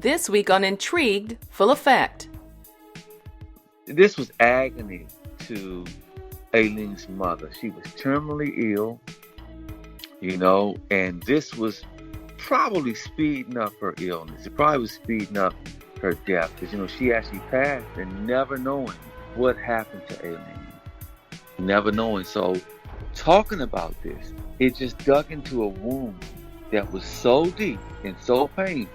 This week on Intrigued Full Effect. This was agony to Allean's mother. She was terminally ill, and this was probably speeding up her illness. It probably was speeding up her death because, she actually passed and never knowing what happened to Allean. Never knowing. So talking about this, it just dug into a wound that was so deep and so painful.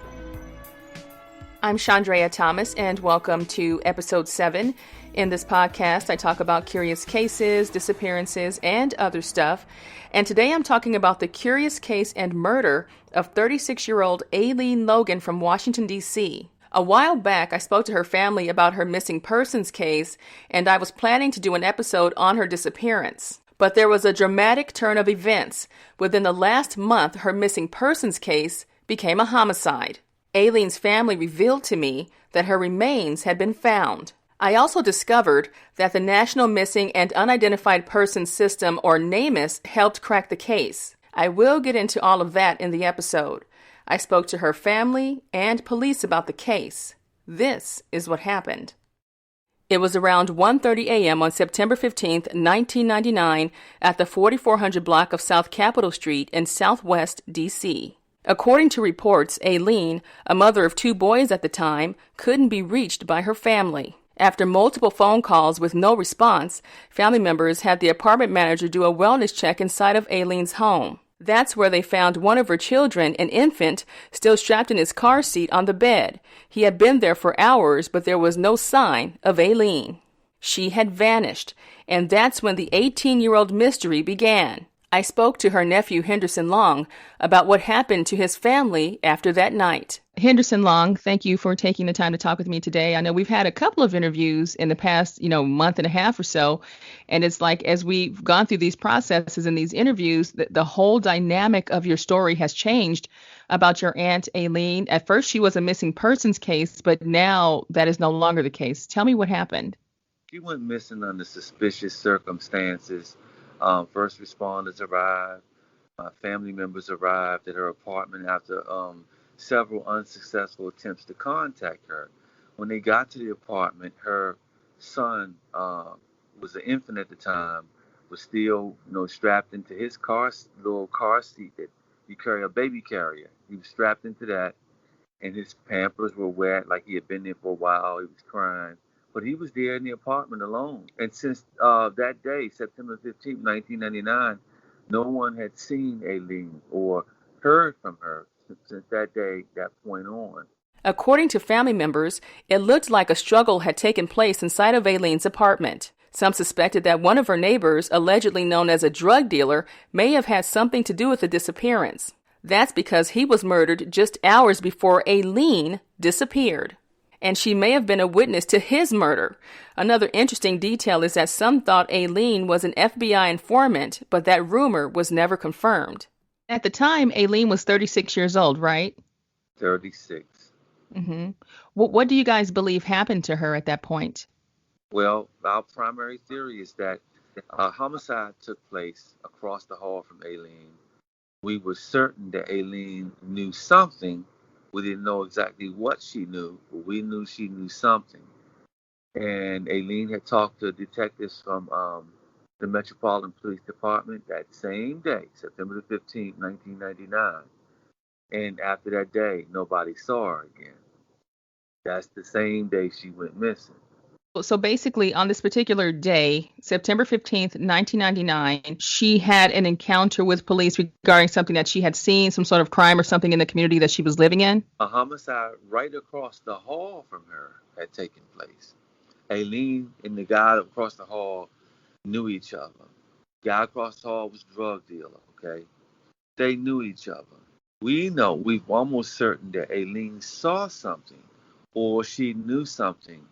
I'm Chandrea Thomas, and welcome to episode 7. In this podcast, I talk about curious cases, disappearances, and other stuff. And today I'm talking about the curious case and murder of 36-year-old Allean Logan from Washington, D.C. A while back, I spoke to her family about her missing persons case, and I was planning to do an episode on her disappearance. But there was a dramatic turn of events. Within the last month, her missing persons case became a homicide. Allean's family revealed to me that her remains had been found. I also discovered that the National Missing and Unidentified Persons System, or NamUs, helped crack the case. I will get into all of that in the episode. I spoke to her family and police about the case. This is what happened. It was around 1:30 a.m. on September 15th, 1999, at the 4400 block of South Capitol Street in Southwest D.C. According to reports, Allean, a mother of 2 boys at the time, couldn't be reached by her family. After multiple phone calls with no response, family members had the apartment manager do a wellness check inside of Allean's home. That's where they found one of her children, an infant, still strapped in his car seat on the bed. He had been there for hours, but there was no sign of Allean. She had vanished, and that's when the 18-year-old mystery began. I spoke to her nephew, Henderson Long, about what happened to his family after that night. Henderson Long, thank you for taking the time to talk with me today. I know we've had a couple of interviews in the past, month and a half or so. And it's like, as we've gone through these processes and these interviews, the whole dynamic of your story has changed about your aunt, Allean. At first, she was a missing persons case, but now that is no longer the case. Tell me what happened. She went missing under suspicious circumstances. First responders arrived. Family members arrived at her apartment after several unsuccessful attempts to contact her. When they got to the apartment, her son was an infant at the time, was still, strapped into his little car seat that you carry, a baby carrier. He was strapped into that, and his pampers were wet, like he had been there for a while. He was crying. But he was there in the apartment alone. And since that day, September 15th, 1999, no one had seen Allean or heard from her since that day, that point on. According to family members, it looked like a struggle had taken place inside of Allean's apartment. Some suspected that one of her neighbors, allegedly known as a drug dealer, may have had something to do with the disappearance. That's because he was murdered just hours before Allean disappeared. And she may have been a witness to his murder. Another interesting detail is that some thought Allean was an FBI informant, but that rumor was never confirmed. At the time, Allean was 36 years old, right? 36. Mm-hmm. What do you guys believe happened to her at that point? Well, our primary theory is that a homicide took place across the hall from Allean. We were certain that Allean knew something. We didn't know exactly what she knew, but we knew she knew something. And Allean had talked to detectives from the Metropolitan Police Department that same day, September the 15th, 1999. And after that day, nobody saw her again. That's the same day she went missing. So basically, on this particular day, September 15th, 1999, she had an encounter with police regarding something that she had seen, some sort of crime or something in the community that she was living in? A homicide right across the hall from her had taken place. Allean and the guy across the hall knew each other. The guy across the hall was a drug dealer, okay? They knew each other. We're almost certain that Allean saw something or she knew something.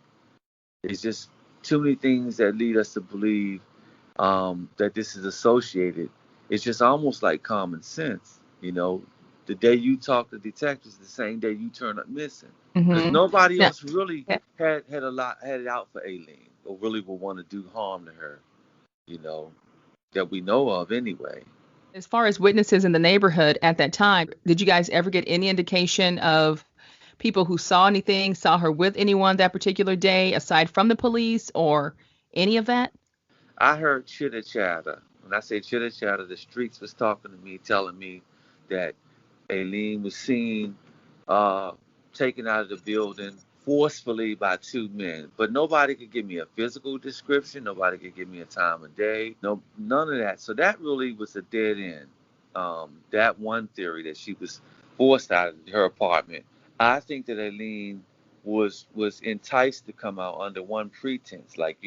It's just too many things that lead us to believe that this is associated. It's just almost like common sense, The day you talk to detectives, the same day you turn up missing. Because nobody else really had it out for Allean or really would want to do harm to her, that we know of anyway. As far as witnesses in the neighborhood at that time, did you guys ever get any indication of people who saw anything, saw her with anyone that particular day, aside from the police or any of that? I heard chitter chatter. When I say chitter chatter, the streets was talking to me, telling me that Aileen was seen uh, taken out of the building forcefully by two men. But nobody could give me a physical description. Nobody could give me a time of day. No, none of that. So that really was a dead end. That one theory that she was forced out of her apartment. I think that Aileen was enticed to come out under one pretense, like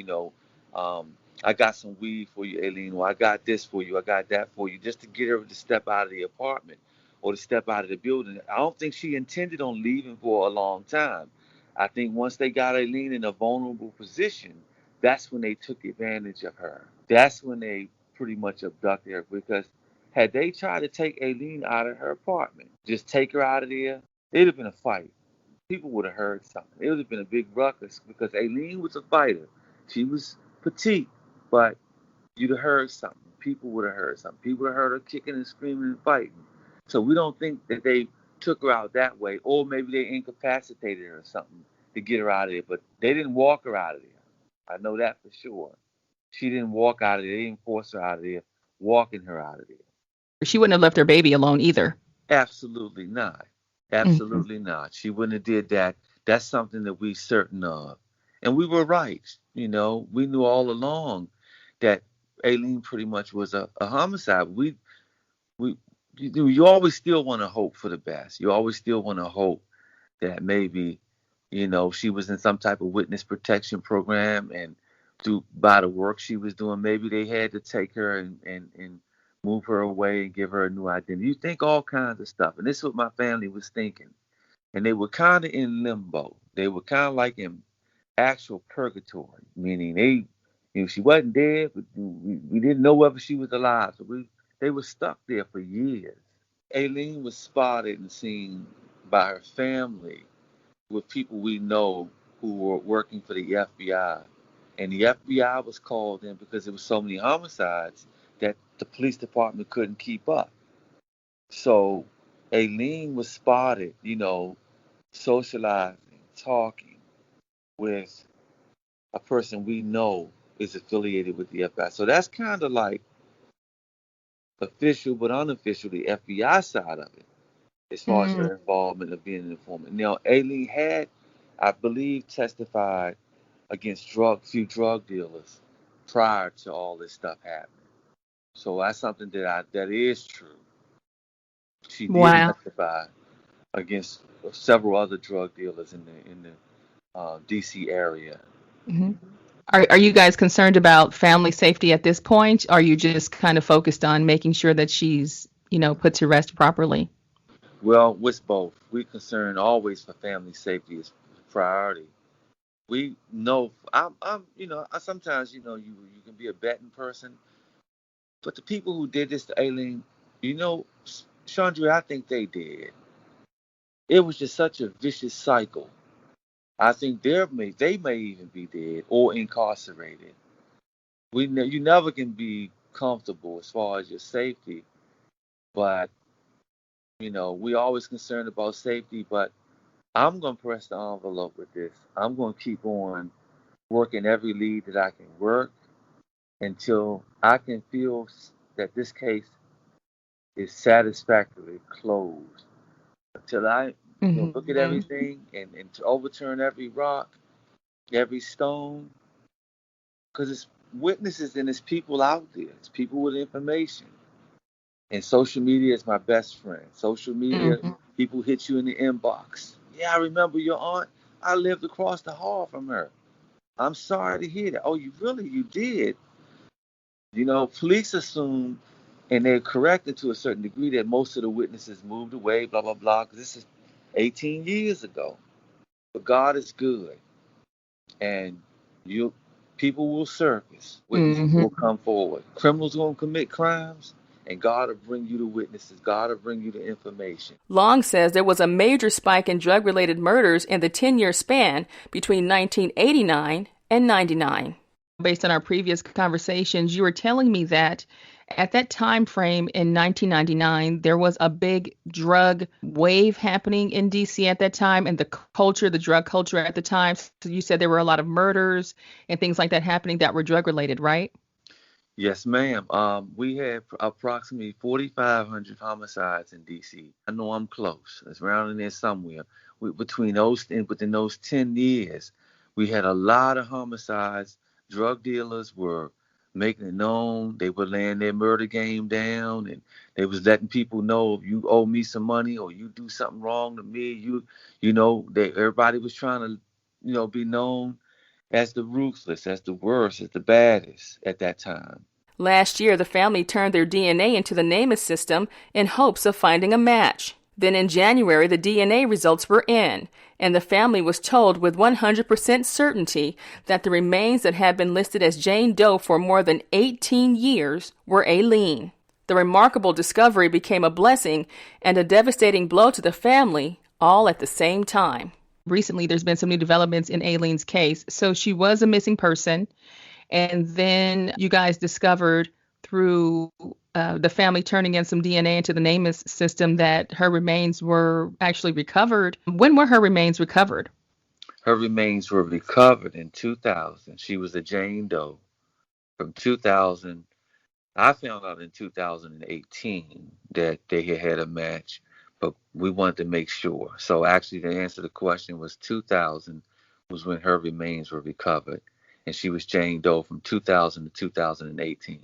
um, I got some weed for you, Aileen, or I got this for you, I got that for you, just to get her to step out of the apartment or to step out of the building. I don't think she intended on leaving for a long time. I think once they got Aileen in a vulnerable position, that's when they took advantage of her. That's when they pretty much abducted her, because had they tried to take Aileen out of her apartment, just take her out of there, it'd have been a fight. People would have heard something. It would have been a big ruckus because Aileen was a fighter. She was petite, but you'd have heard something. People would have heard something. People would have heard her kicking and screaming and fighting. So we don't think that they took her out that way, or maybe they incapacitated her or something to get her out of there. But they didn't walk her out of there. I know that for sure. She didn't walk out of there. They didn't force her out of there, walking her out of there. She wouldn't have left her baby alone either. Absolutely not. Absolutely not. She wouldn't have did that. That's something that we certain of. And we were right. We knew all along that Aileen pretty much was a homicide. We you always still want to hope for the best. You always still want to hope that maybe, she was in some type of witness protection program, and through by the work she was doing, maybe they had to take her and move her away and give her a new identity. You think all kinds of stuff. And this is what my family was thinking. And they were kind of in limbo. They were kind of like in actual purgatory, meaning she wasn't dead, but we didn't know whether she was alive. So they were stuck there for years. Aileen was spotted and seen by her family with people we know who were working for the FBI. And the FBI was called in because there were so many homicides that the police department couldn't keep up. So Aileen was spotted, socializing, talking with a person we know is affiliated with the FBI. So that's kind of like official but unofficial, the FBI side of it, as far as her involvement of being an informant. Now, Aileen had, I believe, testified against few drug dealers prior to all this stuff happening. So that's something that is true. She did testify against several other drug dealers in the D.C. area. Mm-hmm. Are you guys concerned about family safety at this point? Or are you just kind of focused on making sure that she's, put to rest properly? Well, it's both. We're concerned always for family safety as priority. We know sometimes you can be a betting person, but the people who did this to Aileen, Chandra, I think they did. It was just such a vicious cycle. I think they may even be dead or incarcerated. You never can be comfortable as far as your safety, but we always concerned about safety. But I'm gonna press the envelope with this. I'm gonna keep on working every lead that I can work until I can feel that this case is satisfactorily closed. Until I look at everything and to overturn every rock, every stone, because it's witnesses and it's people out there. It's people with information. And social media is my best friend. Social media, people hit you in the inbox. Yeah, I remember your aunt. I lived across the hall from her. I'm sorry to hear that. Oh, you did. Police assume, and they're corrected to a certain degree, that most of the witnesses moved away, blah, blah, blah, because this is 18 years ago. But God is good. And people will surface. Witnesses will come forward. Criminals will commit crimes, and God will bring you the witnesses. God will bring you the information. Long says there was a major spike in drug-related murders in the 10-year span between 1989 and 99. Based on our previous conversations, you were telling me that At that time frame in 1999, there was a big drug wave happening in DC at that time, and the culture, the drug culture at the time. So you said there were a lot of murders and things like that happening that were drug related, right? Yes, ma'am. We had approximately 4,500 homicides in D.C. I know I'm close. It's around in there somewhere. Within those 10 years, we had a lot of homicides. Drug dealers were making it known. They were laying their murder game down, and they was letting people know, if you owe me some money or you do something wrong to me, everybody was trying to, be known as the ruthless, as the worst, as the baddest at that time. Last year, the family turned their DNA into the NamUs system in hopes of finding a match. Then in January, the DNA results were in, and the family was told with 100% certainty that the remains that had been listed as Jane Doe for more than 18 years were Allean. The remarkable discovery became a blessing and a devastating blow to the family, all at the same time. Recently, there's been some new developments in Allean's case. So she was a missing person, and then you guys discovered through the family turning in some DNA into the NamUs system that her remains were actually recovered. When were her remains recovered? Her remains were recovered in 2000. She was a Jane Doe from 2000. I found out in 2018 that they had a match, but we wanted to make sure. So actually, the answer to the question was 2000 was when her remains were recovered, and she was Jane Doe from 2000 to 2018.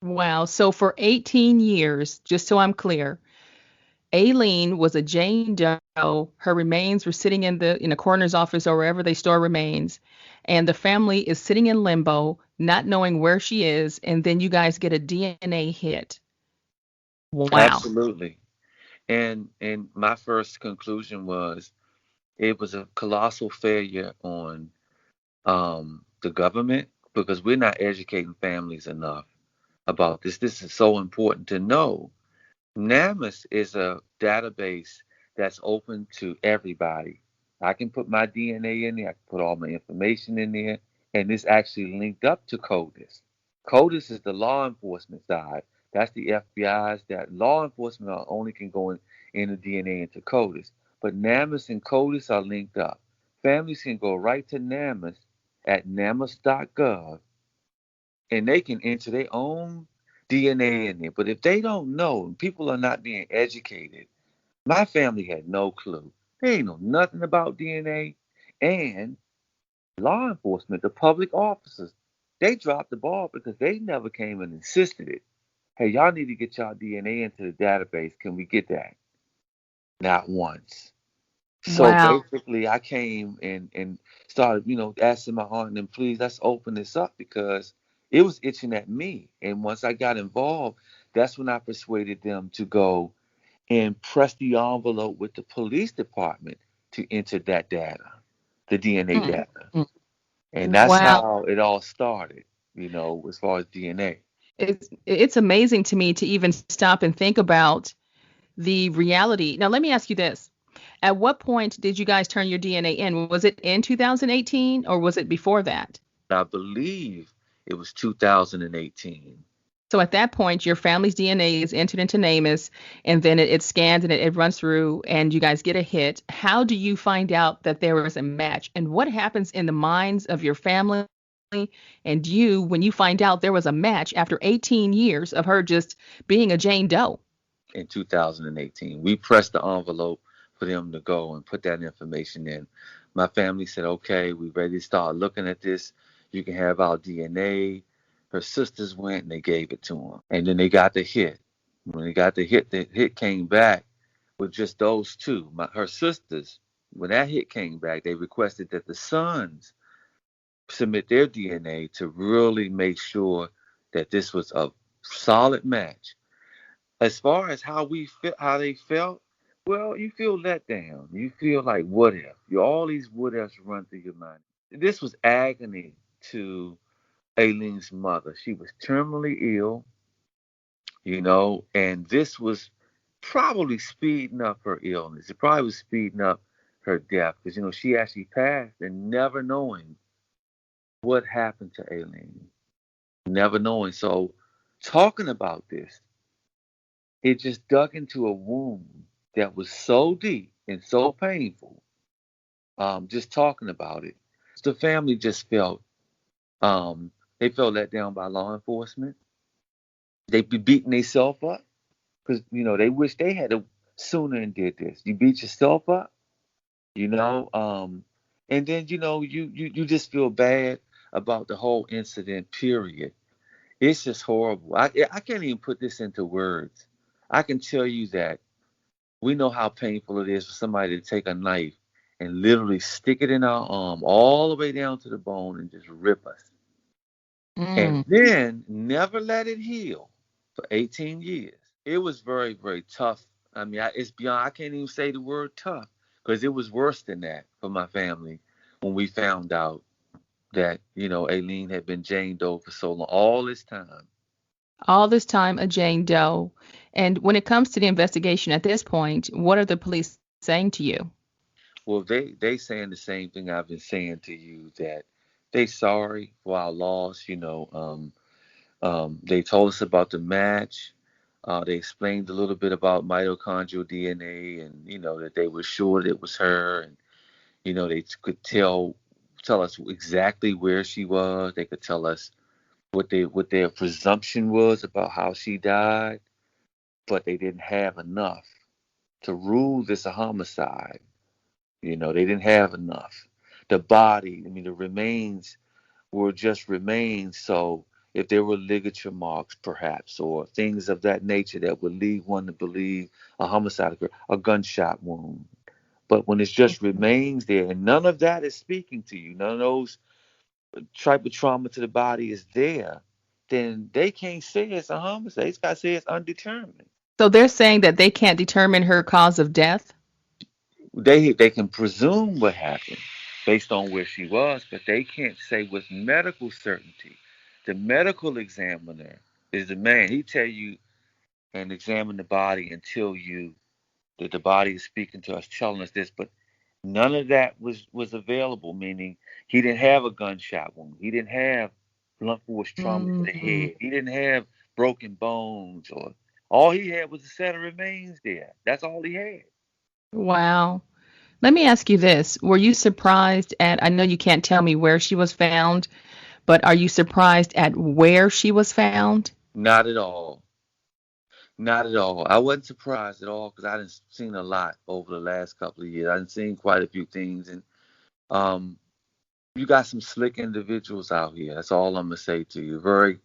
Wow. So for 18 years, just so I'm clear, Allean was a Jane Doe. Her remains were sitting in a coroner's office or wherever they store remains, and the family is sitting in limbo, not knowing where she is, and then you guys get a DNA hit. Wow. Absolutely. And my first conclusion was it was a colossal failure on the government, because we're not educating families enough about this. This is so important to know. NamUs is a database that's open to everybody. I can put my DNA in there, I can put all my information in there, and it's actually linked up to CODIS. CODIS is the law enforcement side. That's the FBI's. That law enforcement only can go in the DNA into CODIS. But NamUs and CODIS are linked up. Families can go right to NamUs at namus.gov, and they can enter their own DNA in there. But if they don't know, and people are not being educated, my family had no clue. They ain't know nothing about DNA. And law enforcement, the public officers, they dropped the ball because they never came and insisted it. Hey, y'all need to get y'all DNA into the database. Can we get that? Not once. So Wow. basically, I came and started, asking my aunt and them, please, let's open this up, because it was itching at me. And once I got involved, that's when I persuaded them to go and press the envelope with the police department to enter that data, the DNA Mm, data. mm. And that's Wow. how it all started, as far as DNA. It's amazing to me to even stop and think about the reality. Now, let me ask you this. At what point did you guys turn your DNA in? Was it in 2018 or was it before that? I believe it was 2018. So at that point, your family's DNA is entered into NamUs, and then it's scanned and it runs through, and you guys get a hit. How do you find out that there was a match? And what happens in the minds of your family and you when you find out there was a match after 18 years of her just being a Jane Doe? In 2018. We pressed the envelope for them to go and put that information in. My family said, okay, we're ready to start looking at this. You can have our DNA. Her sisters went and they gave it to them. And then they got the hit. When they got the hit came back with just those two. Her sisters, when that hit came back, they requested that the sons submit their DNA to really make sure that this was a solid match. As far as how they felt, well, you feel let down. You feel like, what if? All these what ifs run through your mind. This was agony to Aileen's mother. She was terminally ill, and this was probably speeding up her illness. It probably was speeding up her death, because she actually passed, and never knowing what happened to Aileen, never knowing. So talking about this, it just dug into a wound that was so deep and so painful. Just talking about it, the family just felt they felt let down by law enforcement. They be beating themselves up because they wish they had a sooner and did this. You beat yourself up, you know, and then you just feel bad about the whole incident. Period. It's just horrible. I can't even put this into words. I can tell you that we know how painful it is for somebody to take a knife and literally stick it in our arm all the way down to the bone and just rip us. And Mm. then never let it heal for 18 years. It was very, very tough. I mean, it's beyond, I can't even say the word tough because it was worse than that for my family when we found out that, Aileen had been Jane Doe for so long, all this time. All this time, a Jane Doe. And when it comes to the investigation at this point, what are the police saying to you? Well, they saying the same thing I've been saying to you, that they sorry for our loss. They told us about the match. They explained a little bit about mitochondrial DNA, and that they were sure that it was her, and they could tell us exactly where she was. They could tell us what their presumption was about how she died, but they didn't have enough to rule this a homicide. They didn't have enough. The body, I mean, the remains were just remains. So if there were ligature marks, perhaps, or things of that nature that would lead one to believe a homicide occurred, a gunshot wound. But when it's just remains there, and none of that is speaking to you, none of those type of trauma to the body is there, then they can't say it's a homicide. It's got to say it's undetermined. So they're saying that they can't determine her cause of death? They can presume what happened based on where she was, but they can't say with medical certainty. The medical examiner is the man. He tell you and examine the body and tell you that the body is speaking to us, telling us this, but none of that was available. Meaning he didn't have a gunshot wound. He didn't have blunt force trauma to the Mm. head. He didn't have broken bones, or all he had was a set of remains there. That's all he had. Wow. Let me ask you this. Were you surprised at, I know you can't tell me where she was found, but are you surprised at where she was found? Not at all. Not at all. I wasn't surprised at all because I done seen a lot over the last couple of years. I done seen quite a few things, and um, you got some slick individuals out here. That's all I'm gonna say to you. Very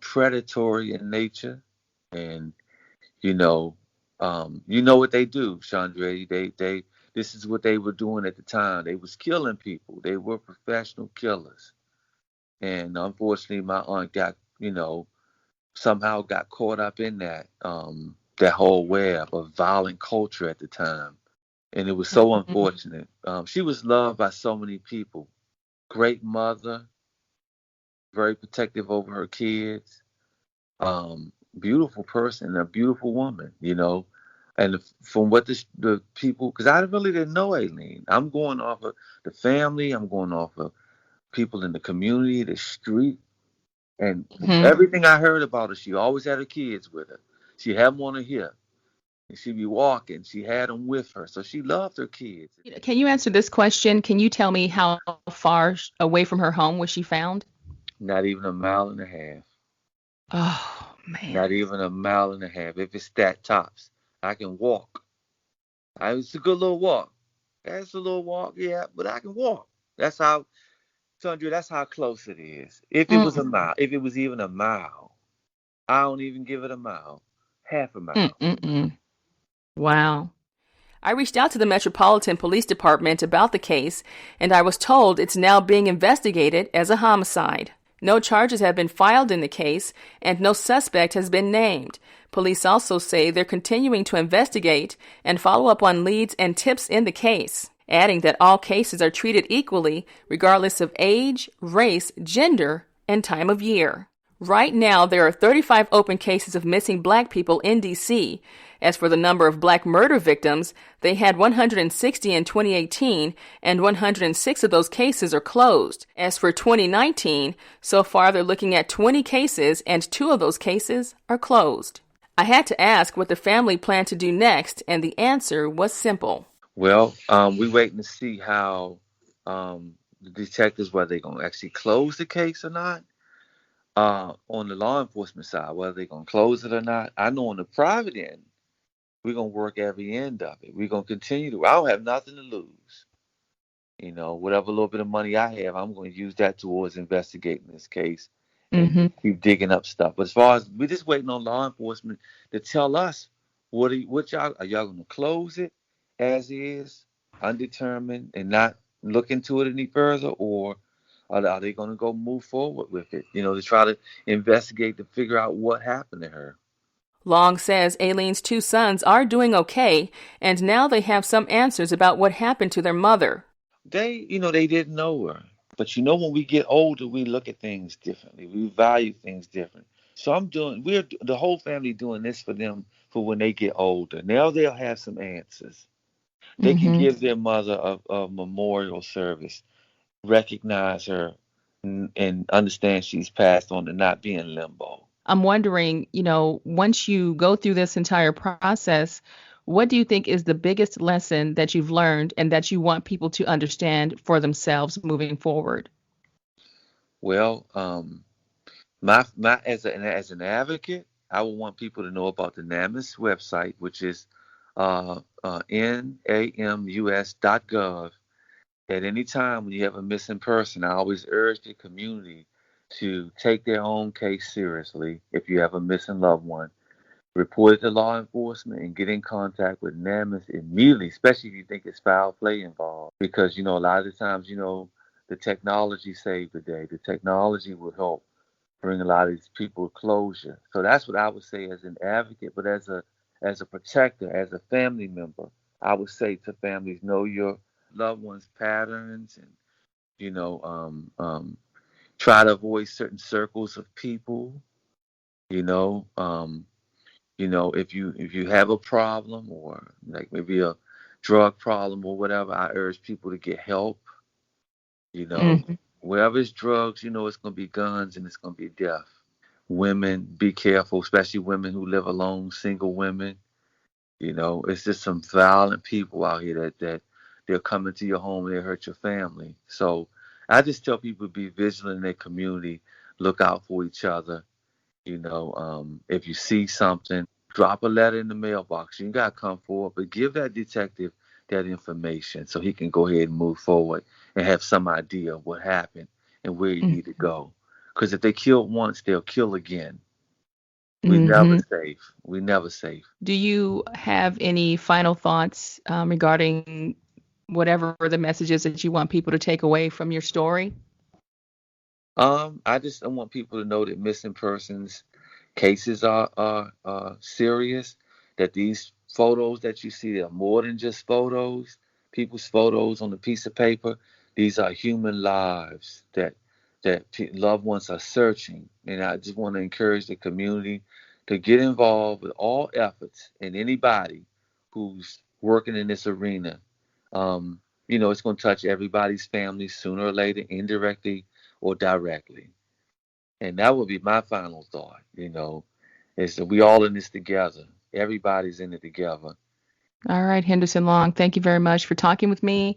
predatory in nature, and you know, you know what they do, Chandra. They this is what they were doing at the time. They was killing people. They were professional killers, and unfortunately, my aunt got somehow got caught up in that whole web of violent culture at the time, and it was so Mhm. unfortunate. She was loved by so many people. Great mother, very protective over her kids. Beautiful person, a beautiful woman, And from what the people, because I really didn't know Aileen. I'm going off of the family. I'm going off of people in the community, the street. And from Mhm. everything I heard about her, she always had her kids with her. She had them on her hip. And she'd be walking. She had them with her. So she loved her kids. Can you answer this question? Can you tell me how far away from her home was she found? Not even a mile and a half. Oh, Not man. even a mile and a half. If it's that tops, I can walk. It's a good little walk. That's a little walk, yeah, but I can walk. That's how, Sandra, that's how close it is. If it was a Mm, mile, if it was even a mile, I don't even give it a mile. Half a mm, mile. mm, mm. Wow. I reached out to the Metropolitan Police Department about the case, and I was told it's now being investigated as a homicide. No charges have been filed in the case, and no suspect has been named. Police also say they're continuing to investigate and follow up on leads and tips in the case, adding that all cases are treated equally regardless of age, race, gender, and time of year. Right now, there are 35 open cases of missing black people in D.C. As for the number of black murder victims, they had 160 in 2018, and 106 of those cases are closed. As for 2019, so far they're looking at 20 cases, and 2 of those cases are closed. I had to ask what the family planned to do next, and the answer was simple. Well, we're waiting to see how the detectives, whether they're going to actually close the case or not. On the law enforcement side, whether they're going to close it or not. I know on the private end, we're going to work every end of it. We're going to continue to. I don't have nothing to lose. You know, whatever little bit of money I have, I'm going to use that towards investigating this case and Mm-hmm. keep digging up stuff. But as far as we're just waiting on law enforcement to tell us what y'all are y'all going to close it as is, undetermined, and not look into it any further, or are they going to go move forward with it? You know, to try to investigate to figure out what happened to her. Long says Allean's 2 sons are doing okay, and now they have some answers about what happened to their mother. They didn't know her. But when we get older, we look at things differently. We value things different. So we're the whole family doing this for them for when they get older. Now they'll have some answers. They can Mm-hmm. give their mother a memorial service, recognize her, and understand she's passed on and not be in limbo. I'm wondering, once you go through this entire process, what do you think is the biggest lesson that you've learned and that you want people to understand for themselves moving forward? Well, my as an advocate, I would want people to know about the NamUs website, which is namus.gov. At any time when you have a missing person, I always urge the community to take their own case seriously. If you have a missing loved one, report it to law enforcement and get in contact with NamUs immediately, especially if you think it's foul play involved. Because, a lot of the times, the technology saved the day. The technology will help bring a lot of these people closure. So that's what I would say as an advocate, but as a protector, as a family member, I would say to families, know your loved ones' patterns, and try to avoid certain circles of people. You know, um, if you have a problem, or like maybe a drug problem or whatever, I urge people to get help. You know, Mm-hmm. wherever it's drugs, it's gonna be guns and it's gonna be death. Women, be careful, especially women who live alone, single women. It's just some violent people out here that they'll come into your home and they hurt your family. So I just tell people to be vigilant in their community, look out for each other. If you see something, drop a letter in the mailbox. You gotta come forward, but give that detective that information so he can go ahead and move forward and have some idea of what happened and where you need to go. Because if they kill once, they'll kill again. We never Mm-hmm. safe. We never safe. Do you have any final thoughts regarding whatever the messages that you want people to take away from your story? I want people to know that missing persons cases are serious. That these photos that you see are more than just photos. People's photos on a piece of paper. These are human lives that loved ones are searching. And I just want to encourage the community to get involved with all efforts, and anybody who's working in this arena. It's going to touch everybody's family sooner or later, indirectly or directly. And that would be my final thought, is that we all in this together. Everybody's in it together. All right, Henderson Long, thank you very much for talking with me.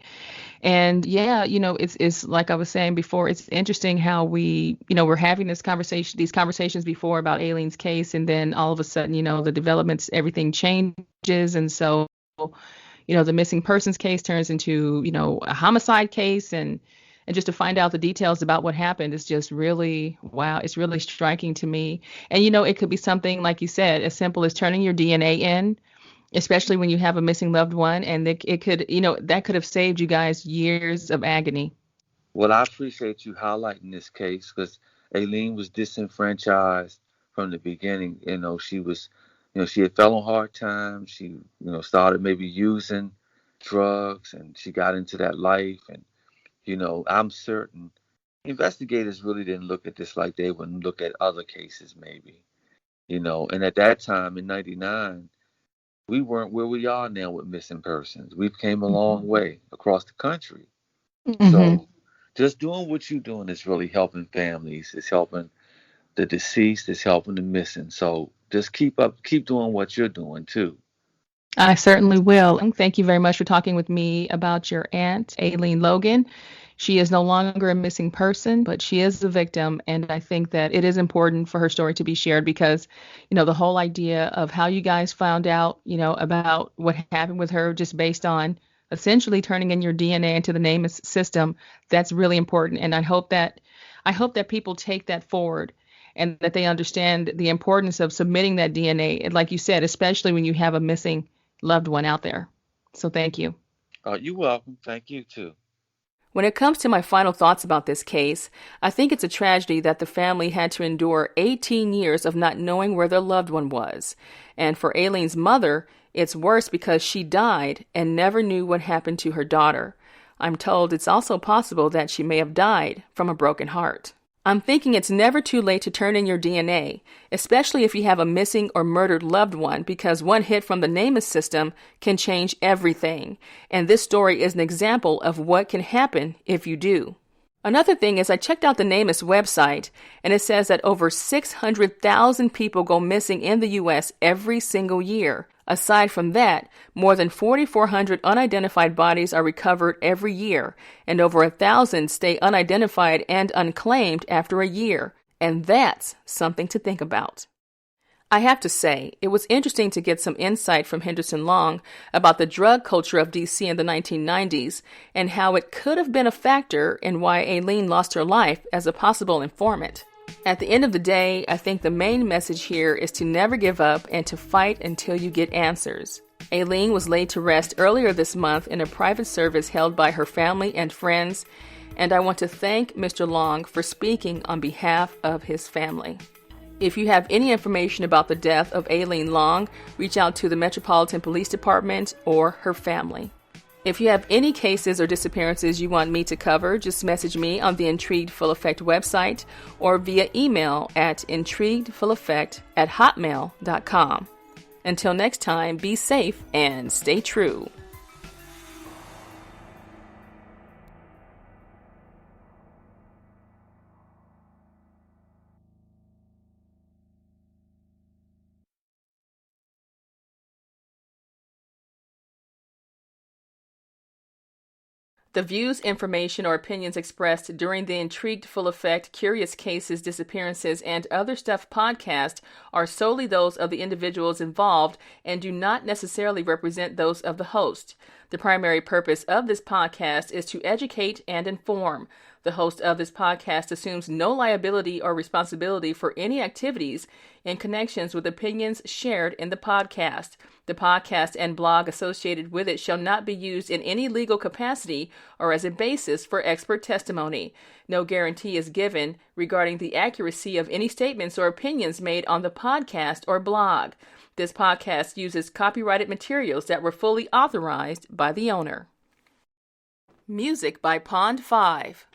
And yeah, it's like I was saying before, it's interesting how we're having these conversations before about Allean's case, and then all of a sudden, the developments, everything changes, and so, the missing persons case turns into, a homicide case, and just to find out the details about what happened is just really, wow, it's really striking to me. And it could be something like you said, as simple as turning your DNA in, especially when you have a missing loved one, and it could, that could have saved you guys years of agony. Well, I appreciate you highlighting this case because Aileen was disenfranchised from the beginning. She had fell on hard times. She, started maybe using drugs, and she got into that life. And, I'm certain investigators really didn't look at this like they wouldn't look at other cases, maybe. And at that time in '99, we weren't where we are now with missing persons. We've came a long way across the country. Mm-hmm. So just doing what you're doing is really helping families. It's helping the deceased. It's helping the missing. So just keep doing what you're doing too. I certainly will. And thank you very much for talking with me about your aunt, Allean Logan. She is no longer a missing person, but she is a victim. And I think that it is important for her story to be shared because, the whole idea of how you guys found out, about what happened with her just based on essentially turning in your DNA into the NamUs system, that's really important. And I hope that people take that forward and that they understand the importance of submitting that DNA. And like you said, especially when you have a missing loved one out there. So thank you. You're welcome. Thank you too. When it comes to my final thoughts about this case, I think it's a tragedy that the family had to endure 18 years of not knowing where their loved one was. And for Allean's mother, it's worse because she died and never knew what happened to her daughter. I'm told it's also possible that she may have died from a broken heart. I'm thinking it's never too late to turn in your DNA, especially if you have a missing or murdered loved one, because one hit from the NamUs system can change everything. And this story is an example of what can happen if you do. Another thing is I checked out the NamUs website, and it says that over 600,000 people go missing in the U.S. every single year. Aside from that, more than 4,400 unidentified bodies are recovered every year, and over 1,000 stay unidentified and unclaimed after a year. And that's something to think about. I have to say, it was interesting to get some insight from Henderson Long about the drug culture of D.C. in the 1990s and how it could have been a factor in why Allean lost her life as a possible informant. At the end of the day, I think the main message here is to never give up and to fight until you get answers. Allean was laid to rest earlier this month in a private service held by her family and friends, and I want to thank Mr. Long for speaking on behalf of his family. If you have any information about the death of Allean Long, reach out to the Metropolitan Police Department or her family. If you have any cases or disappearances you want me to cover, just message me on the Intrigued Full Effect website or via email at intriguedfulleffect@hotmail.com. Until next time, be safe and stay true. The views, information, or opinions expressed during the Intrigued Full Effect, Curious Cases, Disappearances, and Other Stuff podcast are solely those of the individuals involved and do not necessarily represent those of the host. The primary purpose of this podcast is to educate and inform. The host of this podcast assumes no liability or responsibility for any activities in connections with opinions shared in the podcast. The podcast and blog associated with it shall not be used in any legal capacity or as a basis for expert testimony. No guarantee is given regarding the accuracy of any statements or opinions made on the podcast or blog. This podcast uses copyrighted materials that were fully authorized by the owner. Music by Pond 5.